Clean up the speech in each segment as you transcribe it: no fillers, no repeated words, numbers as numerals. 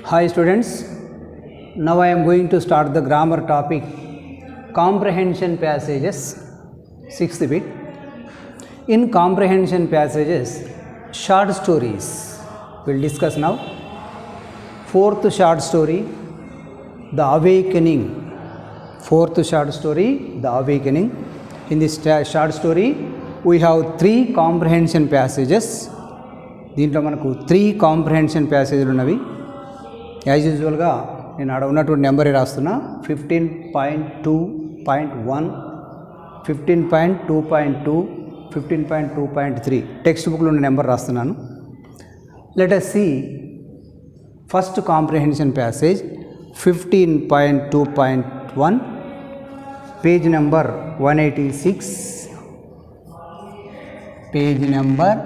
Hi students, now I am going to start the grammar topic comprehension passages, 6th bit. In comprehension passages, short stories we'll discuss now. 4th short story, The Awakening. 4th short story, The Awakening. In this short story we have 3 comprehension passages. దీంట్లో మనకు 3 comprehension ప్యాసేజ్లు ఉన్నవి. As యూజువల్గా నేను ఆడ ఉన్నటువంటి నెంబరే రాస్తున్నా. 15.2.1, 15.2.2, 15.2.3 text బుక్లో ఉన్న నెంబర్ రాస్తున్నాను. Let us see first comprehension passage 15.2.1, page number 186, page number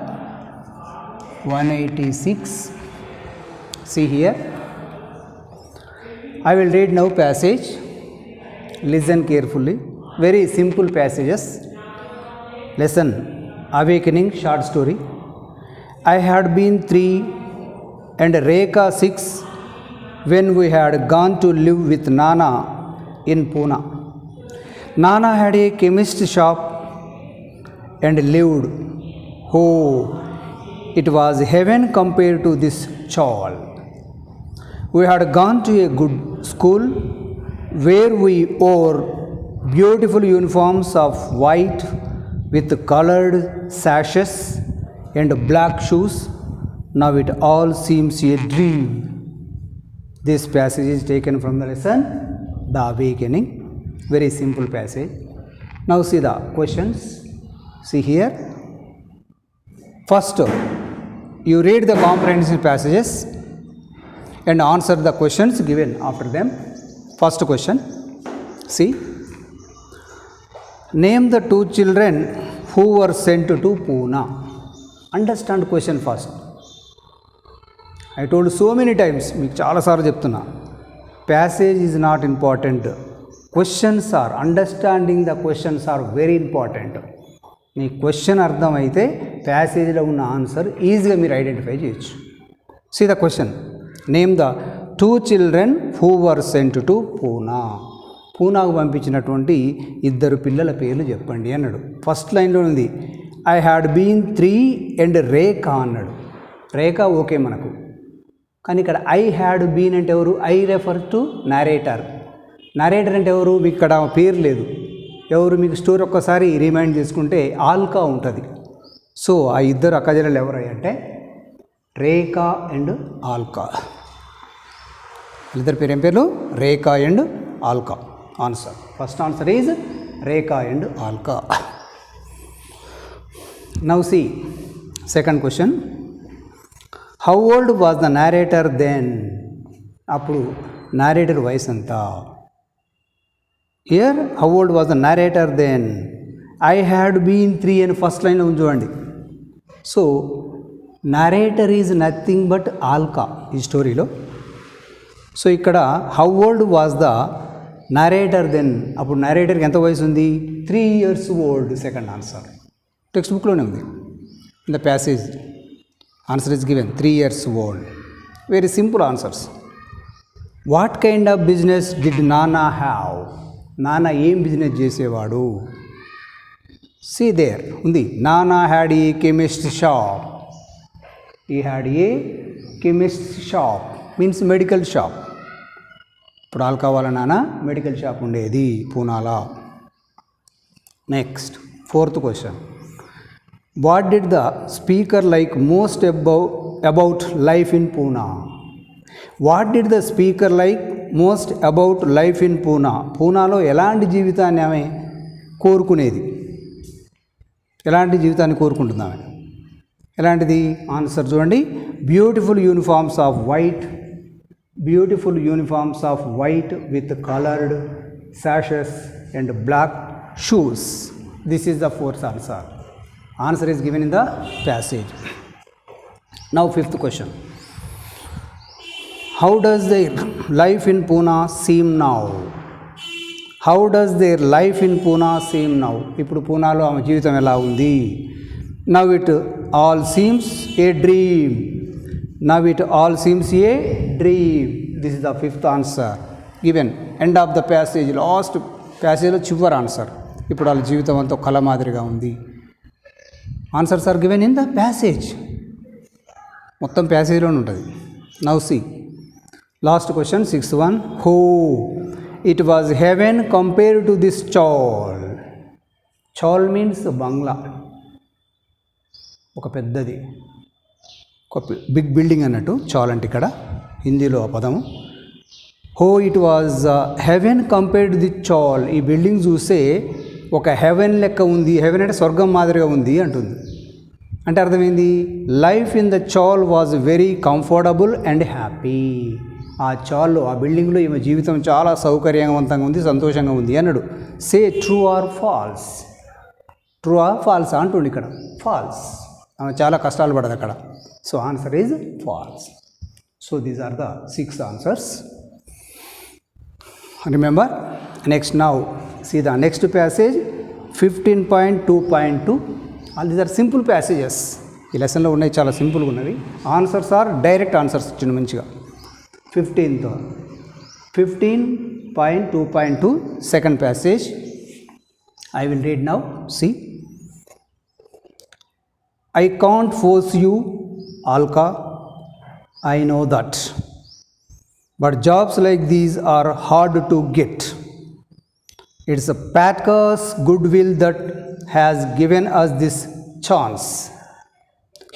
186. See here, I will read now passage. Listen carefully. Very simple passages. Lesson Awakening, short story. I had been 3 and Rekha 6 when we had gone to live with Nana in Pune. Nana had a chemist shop and lived. Oh, it was heaven compared to this chawl. We had gone to a good school where we wore beautiful uniforms of white with colored sashes and black shoes. Now it all seems a dream. This passage is taken from the lesson The Awakening. Very simple passage. Now see the questions. See here. First, you read the comprehension passages and answer the questions given after them. First question, see, name the 2 children who were sent to Pune. Understand question first. I told so many times, మీకు చాలాసార్లు చెప్తున్నా, passage is not important. Questions are, understanding the questions are very important. మీ question అర్థమైతే ప్యాసేజ్లో ఉన్న answer ఈజీగా మీరు identify చేయొచ్చు. See the question, name the 2 children who were sent to Pune. పూనాకు పంపించినటువంటి 2 పిల్లల పేర్లు చెప్పండి అన్నాడు. ఫస్ట్ లైన్లో ఉంది I had been 3 and Rekha అన్నాడు. రేఖ ఓకే మనకు, కానీ ఇక్కడ ఐ హ్యాడ్ బీన్ అంటే ఎవరు? I refer to narrator. Narrator అంటే ఎవరు? మీకు ఇక్కడ పేరు లేదు. ఎవరు? మీకు స్టోరీ ఒక్కసారి రిమైండ్ చేసుకుంటే ఆల్కా ఉంటుంది. సో ఆ 2 అక్కజెల్లెలు ఎవరై అంటే రేఖ అండ్ ఆల్కా. 2 పేరు ఏం పేర్లు? Rekha and Alka. Answer, first answer is Rekha and Alka. Now see second question, how old was the narrator then? అప్పుడు నరేటర్ వయసు ఎంత? Here how old was the narrator then? I had been 3 అని ఫస్ట్ లైన్లో ఉంచుకోండి. So narrator is nothing but Alka ఈ స్టోరీలో. So ఇక్కడ how old was the narrator then, అప్పుడు నరేటర్కి ఎంత వయసు ఉంది? 3 years old. Second answer text బుక్లోనే ఉంది. In the passage answer is given 3 years old. Very simple answers. What kind of business did Nana have? Nana ఏం బిజినెస్ చేసేవాడు? సీ దేర్ ఉంది, Nana had a chemist shop. He had a chemist shop means medical shop. ఇప్పుడు ఆల్కా వాళ్ళ నాన్న medical shop ఉండేది పూనాలా. Next fourth question, what did the speaker like most about life in Poona? What did the speaker like most about life in Poona? పూనాలో ఎలాంటి జీవితాన్ని ఆమె కోరుకునేది? ఎలాంటి జీవితాన్ని కోరుకుంటుంది ఆమె? ఎలాంటిది? ఆన్సర్ చూడండి, beautiful uniforms of white, beautiful uniforms of white with coloured sashes and black shoes. This is the fourth answer. Answer is given in the passage. Now fifth question, how does their life in Pune seem now? How does their life in Pune seem now? ఇప్పుడు పూనాలో ఆమె జీవితం ఎలా ఉంది? Now it all seems a dream. Now it all seems a dream. This is the fifth answer given. End of the passage, last passage చివరి ఆన్సర్. ఇప్పుడు వాళ్ళ జీవితం అంతా కళ మాదిరిగా ఉంది. Answers are given in the passage. మొత్తం ప్యాసేజ్లోనే ఉంటుంది. Now see last question, sixth one. How it was heaven compare to this chawl. Chawl means బంగ్లా, ఒక పెద్దది, ఒక బిగ్ బిల్డింగ్ అన్నట్టు చాల్ అంటే ఇక్కడ హిందీలో ఆ పదము. How it was heaven compared to the chawl. ఈ బిల్డింగ్ చూస్తే ఒక హెవెన్ లెక్క ఉంది. హెవెన్ అంటే స్వర్గం మాదిరిగా ఉంది అంటుంది. అంటే అర్థమైంది, life in the chaal was very comfortable and happy. ఆ చాల్లో, ఆ బిల్డింగ్లో ఈమె జీవితం చాలా సౌకర్యవంతంగా ఉంది, సంతోషంగా ఉంది అన్నాడు. Say true or false. True or false అంటుండు ఇక్కడ. ఫాల్స్. ఆమె చాలా కష్టాలు పడదు అక్కడ. So answer is false. So these are the 6 answers. Remember. Next now see the next passage 15.2.2. all these are simple passages. ఈ లెసన్లో ఉన్నాయి, చాలా సింపుల్గా ఉన్నవి. ఆన్సర్స్ ఆర్ డైరెక్ట్ ఆన్సర్స్ ఇచ్చిన మంచిగా. 15.2.2 second passage. I will read now. See, I can't force you, Alka, I know that, but jobs like these are hard to get. It's a Patka's goodwill that has given us this chance.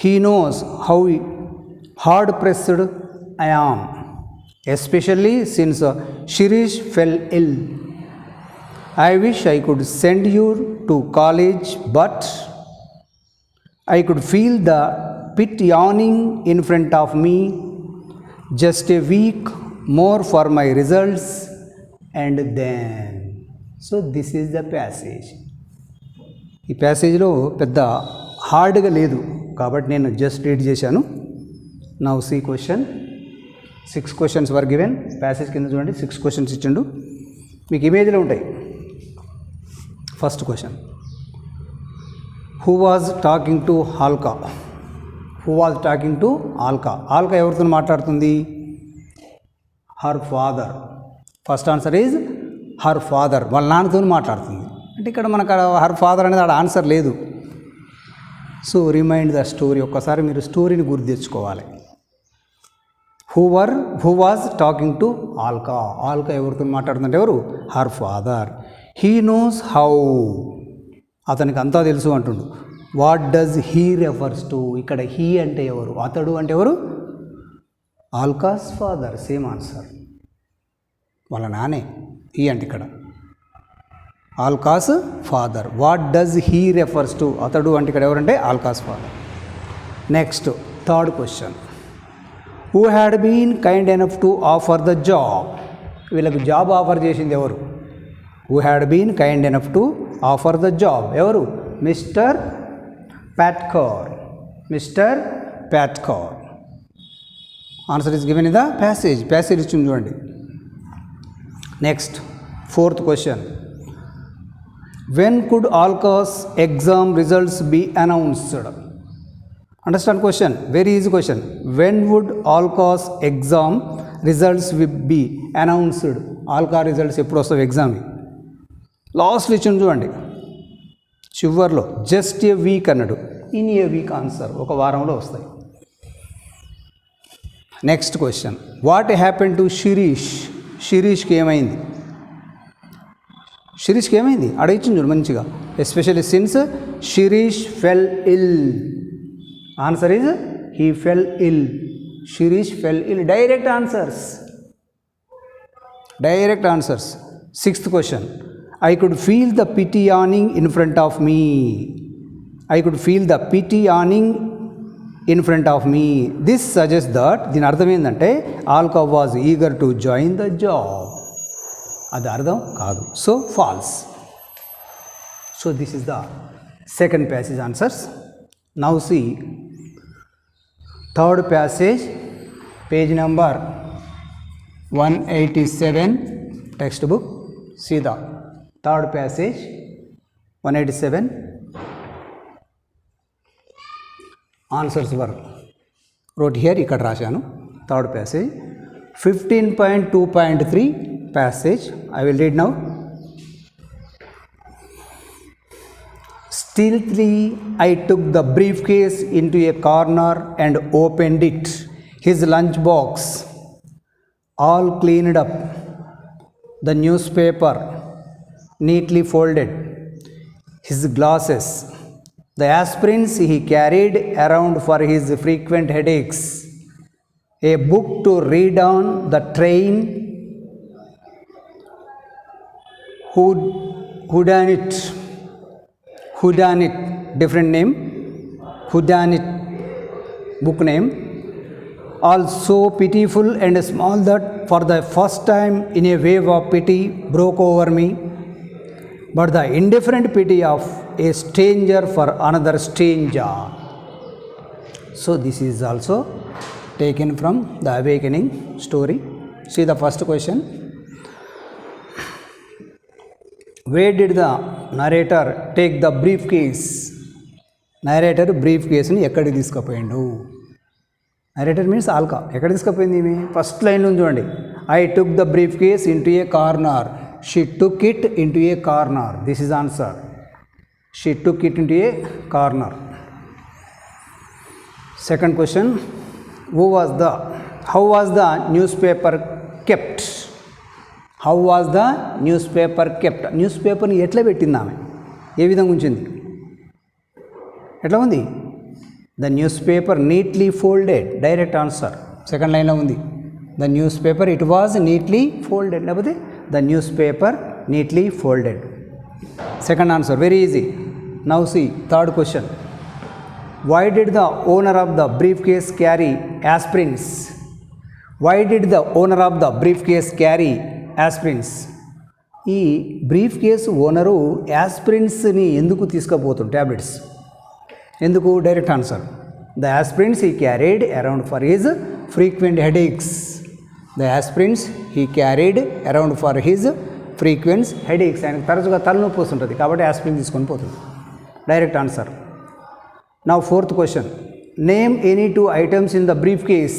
He knows how hard pressed I am, especially since Shirish fell ill. I wish I could send you to college, but I could feel the pit yawning in front of me. Just a week more for my results, and then. So this is the passage. ఈ ప్యాసేజ్లో పెద్ద హార్డ్గా లేదు కాబట్టి నేను just read చేశాను. Now see question. 6 questions were given. Passage కింద చూడండి, 6 క్వశ్చన్స్ ఇచ్చిండు, మీకు ఇమేజ్లో ఉంటాయి. First question, who was talking to Alka. Who was talking to Alka. Alka ఎవరితో మాట్లాడుతుంది? Her father. First answer is her father. వాళ్ళ నాన్నతో మాట్లాడుతుంది. అంటే ఇక్కడ మనకు హర్ ఫాదర్ అనేది ఆడ ఆన్సర్ లేదు. So remind the story. ఒక్కసారి మీరు స్టోరీని గుర్తు తెచ్చుకోవాలి. Who was talking to Alka. Alka ఎవరితో మాట్లాడుతుంటే ఎవరు? Her father. He knows how. అతనికి అంతా తెలుసు అంటుండు. What does he refers to. ఇక్కడ హీ అంటే ఎవరు? అతడు అంటే ఎవరు? ఆల్కాస్ ఫాదర్. సేమ్ ఆన్సర్, వాళ్ళ నానే. హీ అంటే ఇక్కడ Alka's father. What does he refers to. అతడు అంటే ఇక్కడ ఎవరంటే Alka's father. Next third question, who had been kind enough to offer the job. వీళ్ళకు జాబ్ ఆఫర్ చేసింది ఎవరు? హూ had been kind enough to offer the జాబ్. ఎవరు? Mister Patkar. Mister Patkar. Answer is given in the passage. Passage ఇచ్చింది చూడండి. Next fourth question, when could Alka's exam results be announced. Understand question, very easy question. When would Alka's exam results be announced. Alka results ఎప్పుడు వస్తావు exam? Last ఇచ్చింది చూడండి, చివర్లో. Just a week అన్నాడు. In a week answer, ఒక వారంలో వస్తాయి. Next question, what happen to Shirish. శిరీష్కి ఏమైంది? శిరీష్కి ఏమైంది అక్కడ ఇచ్చింది చూడు మంచిగా. Especially since Shirish fell ill. Answer is he fell ill. Shirish fell ill. Direct answers. Direct answers. Sixth question, I could feel the pity yawning in front of me. I could feel the pity yawning in front of me. This suggests that, దీని అర్థం ఏంటంటే Alka was eager to join the job. అది అర్థం కాదు. So false. So this is the second passage answers. Now see third passage, page number 187 textbook. See the third passage, 187. Answers were wrote here, ఇక్కడ రాశాను. Third passage 15.2.3 passage. I will read now. Stealthily I took the briefcase into a corner and opened it. His lunchbox all cleaned up, the newspaper neatly folded, his glasses, the aspirins he carried around for his frequent headaches, a book to read on the train, whodunit, different name, whodunit book name, all so pitiful and small that for the first time in a wave of pity broke over me, but the indifferent pity of a stranger for another stranger. So this is also taken from the awakening story. See the first question. Where did the narrator take the briefcase? Narrator briefcase ni ekkadi తీసుకుపోయిండు. Narrator means alka. ఎక్కడ తీసుకుపోయింది ఈమె? First లైన్లో చూడండి. I took the briefcase into a corner. She took it into a corner. This is answer. She took it into a corner. Second question. How was the newspaper kept? How was the newspaper kept? న్యూస్పేపర్ని ఎట్లా పెట్టింది ఆమె? ఏ విధంగా ఉంచింది? ఎట్లా ఉంది? The newspaper neatly folded. Direct answer. Second లైన్లో ఉంది. The newspaper, it was neatly folded. లేకపోతే the newspaper neatly folded. Second answer, very easy. Now see, third question. Why did the owner of the briefcase carry aspirins? Why did the owner of the briefcase carry aspirins? ఈ briefcase owner యాస్పిరిన్స్ని ఎందుకు తీసుకుపోతుంది? Tablets ఎందుకు? Direct answer. The aspirins he carried around for his frequent headaches. The aspirins he carried around for his frequent headaches. ఆయనకు తరచుగా తలనొప్పి వస్తుంటుంది కాబట్టి యాస్పిరిన్ తీసుకొని పోతుంది. Direct answer. Now fourth question. Name any 2 items in the briefcase.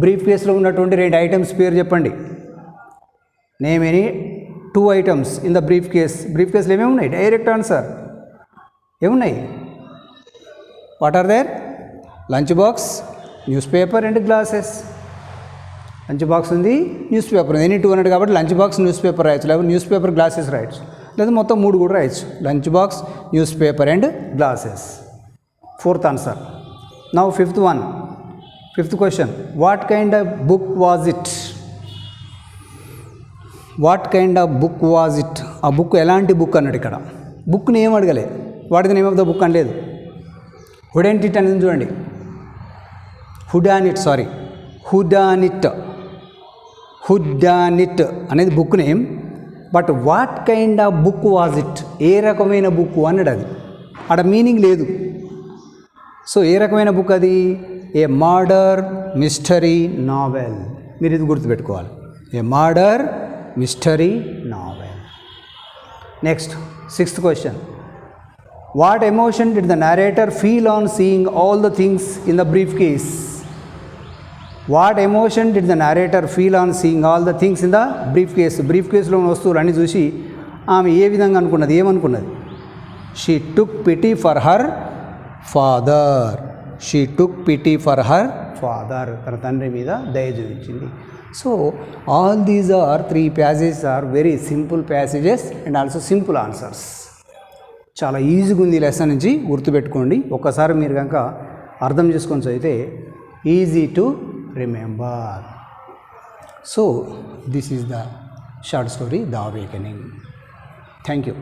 బ్రీఫ్ కేస్లో ఉన్నటువంటి 2 ఐటమ్స్ పేరు చెప్పండి. Name any 2 items in the briefcase. బ్రీఫ్ కేస్లో ఏమేమి ఉన్నాయి? Direct answer. ఏమున్నాయి? What are there? Lunch box, newspaper and glasses. Lunch box ఉంది, న్యూస్ పేపర్ ఉంది. ఎనీ 2 అన్నట్టు కాబట్టి లంచ్ బాక్స్, న్యూస్ పేపర్ రాయొచ్చు, లేకపోతే న్యూస్ పేపర్ గ్లాసెస్ రాయొచ్చు, లేదా మొత్తం 3 కూడా రాయొచ్చు. Lunch box, newspaper and glasses. Fourth answer. Now fifth one. Fifth question. What kind of book was it? What kind of book was it? ఆ book ఎలాంటి book అన్నాడు ఇక్కడ. బుక్ని ఏం అడగలే, what the name of the book అనలేదు. Whodunit అనేది చూడండి. హుడానిట్ అనేది book name. But what kind of book was it? ఏ రకమైన బుక్ అన్నాడు. అది అక్కడ మీనింగ్ లేదు. సో ఏ రకమైన బుక్ అది? A murder mystery novel. మీరు ఇది గుర్తుపెట్టుకోవాలి. A murder mystery novel. Next, sixth question. What emotion did the narrator feel on seeing all the things in the briefcase? What emotion did the narrator feel on seeing all the things in the briefcase? బ్రీఫ్ కేసులో ఉన్న వస్తువులు అన్నీ చూసి ఆమె ఏ విధంగా అనుకున్నది? ఏమనుకున్నది? She took pity for her father. She took pity for her father. తన తండ్రి మీద దయ చూపించింది. So all these are 3 passages are very simple passages and also simple answers. చాలా ఈజీగా ఉంది. లెసన్ నుంచి గుర్తుపెట్టుకోండి. ఒక్కసారి మీరు కనుక అర్థం చేసుకొని చదివితే easy to remember. So this is the short story, the awakening. Thank you.